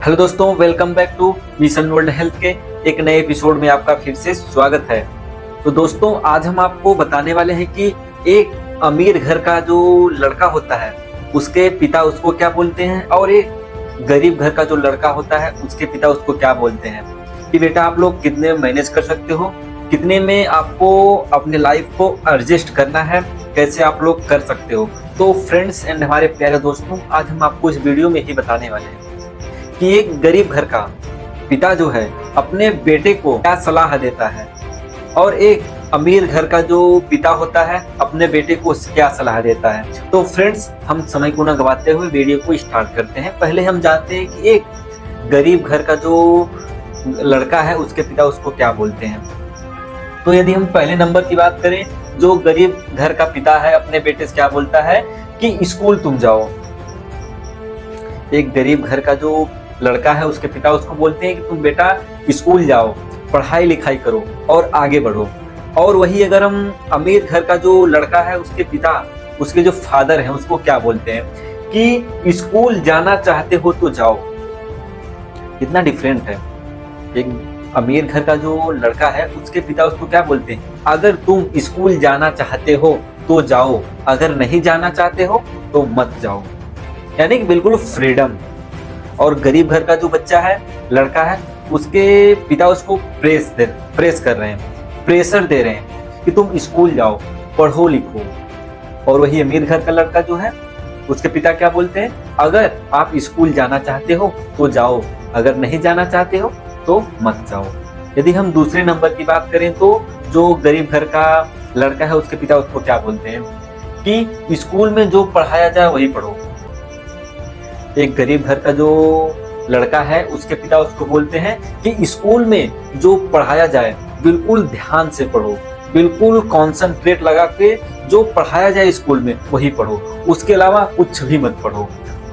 Hello दोस्तों, welcome back to mission world health के एक नए एपिसोड में आपका फिर से स्वागत है। तो दोस्तों, आज हम आपको बताने वाले हैं कि एक अमीर घर का जो लड़का होता है उसके पिता उसको क्या बोलते हैं और एक गरीब घर का जो लड़का होता है उसके पिता उसको क्या बोलते हैं कि बेटा आप लोग कितने मैनेज कर सकते हो, कितने में आपको अपने लाइफ को एडजस्ट करना है, कैसे आप लोग कर सकते हो। तो फ्रेंड्स एंड हमारे प्यारे दोस्तों, आज हम आपको इस वीडियो में ही बताने वाले हैं कि एक गरीब घर का पिता जो है अपने बेटे को क्या सलाह देता है और एक अमीर घर का जो पिता होता है अपने बेटे को क्या सलाह देता है। तो फ्रेंड्स, हम समय को न गवाते हुए वीडियो को स्टार्ट करते हैं। पहले हम जानते हैं कि एक गरीब घर का जो लड़का है उसके पिता उसको क्या बोलते हैं। तो यदि हम पहले नंबर की बात करें, जो गरीब घर का पिता है अपने बेटे से क्या बोलता है कि स्कूल तुम जाओ। एक गरीब घर का जो लड़का है उसके पिता उसको बोलते हैं कि तुम बेटा स्कूल जाओ, पढ़ाई लिखाई करो और आगे बढ़ो। और वही अगर हम अमीर घर का जो लड़का है उसके पिता, उसके जो फादर हैं उसको क्या बोलते हैं कि स्कूल जाना चाहते हो तो जाओ। कितना डिफरेंट है। एक अमीर घर का जो लड़का है उसके पिता उसको क्या बोलते हैं, अगर तुम स्कूल जाना चाहते हो तो जाओ, अगर नहीं जाना चाहते हो तो मत जाओ। यानी कि बिल्कुल फ्रीडम। और गरीब घर का जो बच्चा है, लड़का है, उसके पिता उसको प्रेस कर रहे हैं, प्रेशर दे रहे हैं कि तुम स्कूल जाओ, पढ़ो लिखो। और वही अमीर घर का लड़का जो है उसके पिता क्या बोलते हैं, अगर आप स्कूल जाना चाहते हो तो जाओ, अगर नहीं जाना चाहते हो तो मत जाओ। यदि हम दूसरे नंबर की बात करें तो जो गरीब घर का लड़का है उसके पिता उसको क्या बोलते हैं कि स्कूल में जो पढ़ाया जाए वही पढ़ो। एक गरीब घर का जो लड़का है उसके पिता उसको बोलते हैं कि स्कूल में जो पढ़ाया जाए बिल्कुल ध्यान से पढ़ो, बिल्कुल कॉन्सेंट्रेट लगा के जो पढ़ाया जाए स्कूल में वही पढ़ो, उसके अलावा कुछ भी मत पढ़ो।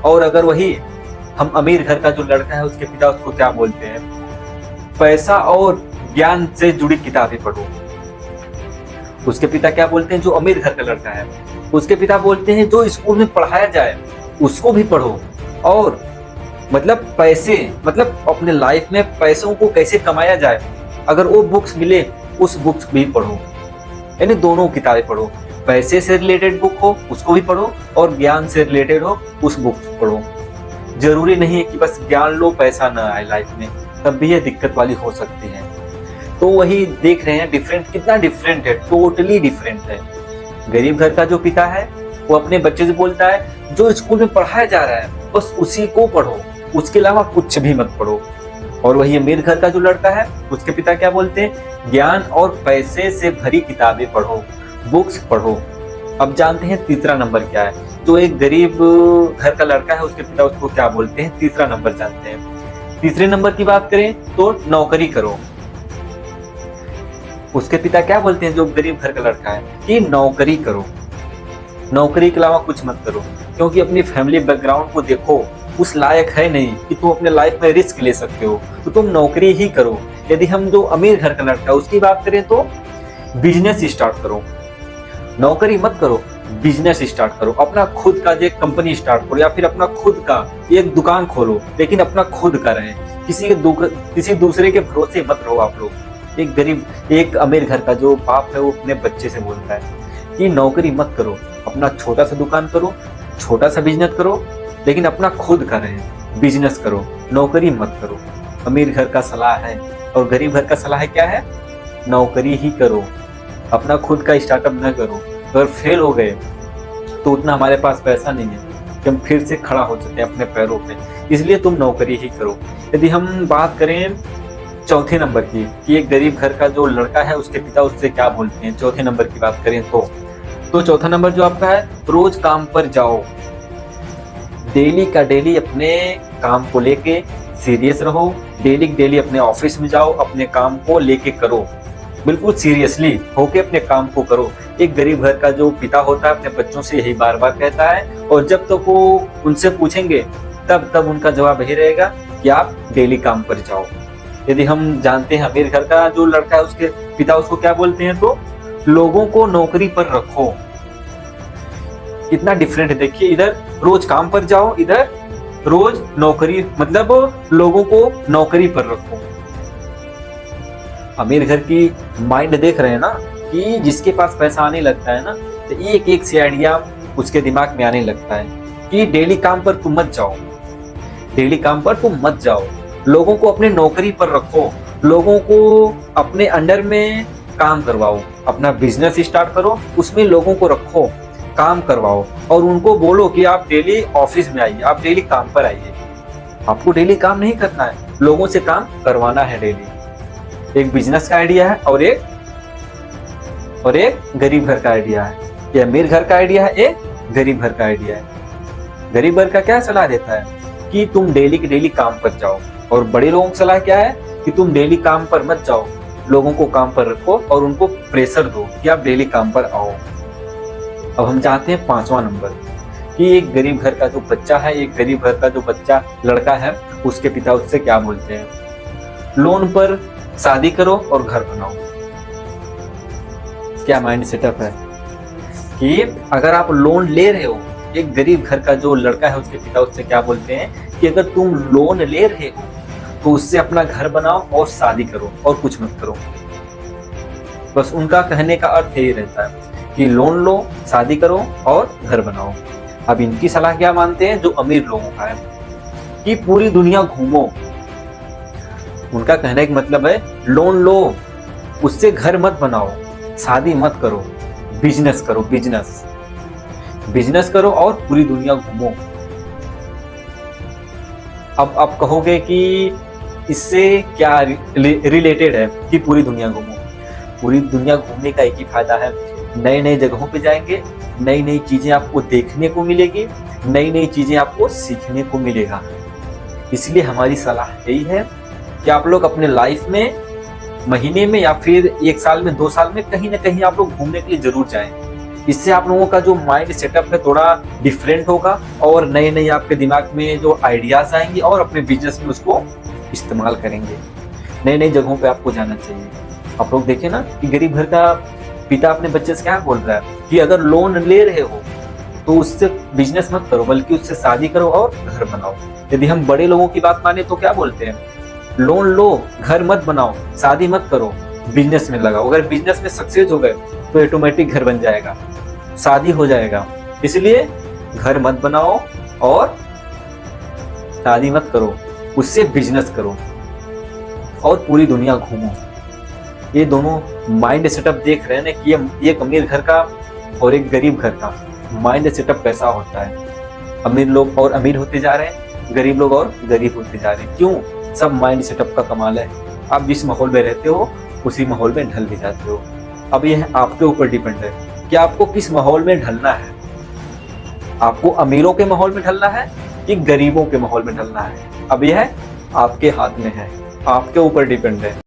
और अगर वही हम अमीर घर का जो लड़का है उसके पिता उसको क्या बोलते हैं, पैसा और ज्ञान से जुड़ी किताबें पढ़ो। उसके पिता क्या बोलते हैं, जो अमीर घर का लड़का है उसके पिता बोलते हैं जो स्कूल में पढ़ाया जाए उसको भी पढ़ो। और मतलब पैसे, मतलब अपने लाइफ में पैसों को कैसे कमाया जाए, अगर वो बुक्स मिले उस बुक्स भी पढ़ो। यानी दोनों किताबें पढ़ो, पैसे से रिलेटेड बुक हो उसको भी पढ़ो और ज्ञान से रिलेटेड हो उस बुक को पढ़ो। जरूरी नहीं है कि बस ज्ञान लो पैसा ना आए लाइफ में, तब भी ये दिक्कत वाली हो सकती है। तो वही देख रहे हैं डिफरेंट, कितना डिफरेंट है, टोटली डिफरेंट है। गरीब घर का जो पिता है वो अपने बच्चे से बोलता है जो स्कूल में पढ़ाया जा रहा है बस उसी को पढ़ो, उसके अलावा कुछ भी मत पढ़ो। और वही अमीर घर का जो लड़का है उसके पिता क्या बोलते हैं, ज्ञान और पैसे से भरी किताबें पढ़ो, बुक्स पढ़ो। अब जानते हैं तीसरा नंबर क्या है। जो एक गरीब घर का लड़का है उसके पिता उसको क्या बोलते हैं, तीसरा नंबर जानते हैं। तीसरे नंबर की बात करें तो नौकरी करो। उसके पिता क्या बोलते हैं, जो गरीब घर का लड़का है, कि नौकरी करो, नौकरी के अलावा कुछ मत करो, क्योंकि अपनी फैमिली बैकग्राउंड को देखो, उस लायक है नहीं कि तुम अपने लाइफ में रिस्क ले सकते हो, तो तुम नौकरी ही करो। यदि हम जो अमीर घर का लड़का है उसकी बात करें तो बिजनेस स्टार्ट करो, नौकरी मत करो, बिजनेस स्टार्ट करो, अपना खुद का एक कंपनी स्टार्ट करो या फिर अपना खुद का एक दुकान खोलो, लेकिन अपना खुद का रहे, किसी दूसरे के भरोसे मत रहो आप लोग। एक अमीर घर का जो बाप है वो अपने बच्चे से बोलता है कि नौकरी मत करो, अपना छोटा सा दुकान करो, छोटा सा बिजनेस करो, लेकिन अपना खुद का रहे, बिजनेस करो, नौकरी मत करो। अमीर घर का सलाह है। और गरीब घर का सलाह क्या है, नौकरी ही करो, अपना खुद का स्टार्टअप न करो। अगर फेल हो गए तो उतना हमारे पास पैसा नहीं है कि हम फिर से खड़ा हो सके अपने पैरों पे, इसलिए तुम नौकरी ही करो। यदि हम बात करें चौथे नंबर की कि एक गरीब घर का जो लड़का है उसके पिता उससे क्या बोलते हैं, चौथे नंबर की बात करें तो चौथा नंबर जो आपका है, रोज काम पर जाओ, डेली का डेली अपने काम को लेके सीरियस रहो, डेली अपने ऑफिस में जाओ, अपने काम को लेके करो, बिल्कुल सीरियसली होके अपने काम को करो। एक गरीब घर का जो पिता होता है अपने बच्चों से यही बार बार कहता है, और जब तक वो उनसे पूछेंगे तब उनका जवाब यही रहेगा कि आप डेली काम पर जाओ। यदि हम जानते हैं अमीर घर का जो लड़का है उसके पिता उसको क्या बोलते हैं, तो लोगों को नौकरी पर रखो। कितना डिफरेंट है, देखिए, इधर रोज काम पर जाओ, इधर रोज नौकरी, मतलब लोगों को नौकरी पर रखो। अमीर घर की माइंड देख रहे हैं ना, कि जिसके पास पैसा आने लगता है ना, तो एक एक से आइडिया उसके दिमाग में आने लगता है कि डेली काम पर तुम मत जाओ, डेली काम पर तुम मत जाओ, लोगों को अपने नौकरी पर रखो, लोगों को अपने अंडर में काम करवाओ, अपना बिजनेस स्टार्ट करो, उसमें लोगों को रखो, काम करवाओ और उनको बोलो कि आप डेली ऑफिस में आइए, आप डेली काम पर आइए। आपको डेली काम नहीं करना है, लोगों से काम करवाना है डेली। एक बिजनेस का आइडिया है और एक गरीब घर का आइडिया है। ये अमीर घर का आइडिया है, एक गरीब घर का आइडिया है। गरीब घर का क्या सलाह देता है कि तुम डेली के डेली काम पर जाओ, और बड़े लोगों की सलाह क्या है कि तुम डेली काम पर मत जाओ, लोगों को काम पर रखो और उनको प्रेशर दो कि आप डेली काम पर आओ। अब हम चाहते हैं 5वां नंबर, कि एक गरीब घर का जो बच्चा है, एक गरीब घर का जो बच्चा लड़का है, उसके पिता उससे क्या बोलते हैं, लोन पर शादी करो और घर बनाओ। क्या माइंड सेटअप है कि अगर आप लोन ले रहे हो, एक गरीब घर का जो लड़का है उसके पिता उससे क्या बोलते हैं कि अगर तुम लोन ले रहे हो तो उससे अपना घर बनाओ और शादी करो और कुछ मत करो। बस उनका कहने का अर्थ यही रहता है कि लोन लो, शादी करो और घर बनाओ। अब इनकी सलाह क्या मानते हैं, जो अमीर लोगों का है, कि पूरी दुनिया घूमो। उनका कहने का मतलब है लोन लो, उससे घर मत बनाओ, शादी मत करो, बिजनेस करो, बिजनेस करो और पूरी दुनिया घूमो। अब आप कहोगे कि इससे क्या रिलेटेड है कि पूरी दुनिया घूमो। पूरी दुनिया घूमने का एक ही फायदा है, नए नए जगहों पे जाएंगे, नई नई चीजें आपको देखने को मिलेगी, नई नई चीजें आपको सीखने को मिलेगा। इसलिए हमारी सलाह यही है कि आप लोग अपने लाइफ में महीने में या फिर 1 साल में, 2 साल में कहीं ना कहीं आप लोग घूमने के लिए जरूर जाएं। इससे आप लोगों का जो माइंड सेटअप है थोड़ा डिफरेंट होगा और नए नए आपके दिमाग में जो आइडियाज आएंगे और अपने बिजनेस में उसको इस्तेमाल करेंगे। नई नई जगहों पे आपको जाना चाहिए। आप लोग देखें ना कि गरीब घर का पिता अपने बच्चे से क्या बोल रहा है कि अगर लोन ले रहे हो तो उससे बिजनेस मत करो, बल्कि उससे शादी करो और घर बनाओ। यदि हम बड़े लोगों की बात माने तो क्या बोलते हैं, लोन लो, घर मत बनाओ, शादी मत करो, बिजनेस में लगाओ। अगर बिजनेस में सक्सेस हो गए तो ऑटोमेटिक घर बन जाएगा, शादी हो जाएगा। इसलिए घर मत बनाओ और शादी मत करो, उससे बिजनेस करो और पूरी दुनिया घूमो। ये दोनों माइंड सेटअप देख रहे हैं ना कि एक अमीर घर का और एक गरीब घर का माइंड सेटअप कैसा होता है। अमीर लोग और अमीर होते जा रहे हैं, गरीब लोग और गरीब होते जा रहे हैं। क्यों? सब माइंड सेटअप का कमाल है। आप जिस माहौल में रहते हो उसी माहौल में ढल भी जाते हो। अब यह आपके ऊपर डिपेंड है कि आपको किस माहौल में ढलना है। आपको अमीरों के माहौल में ढलना है कि गरीबों के माहौल में ढलना है। अब यह आपके हाथ में है, आपके ऊपर डिपेंड है।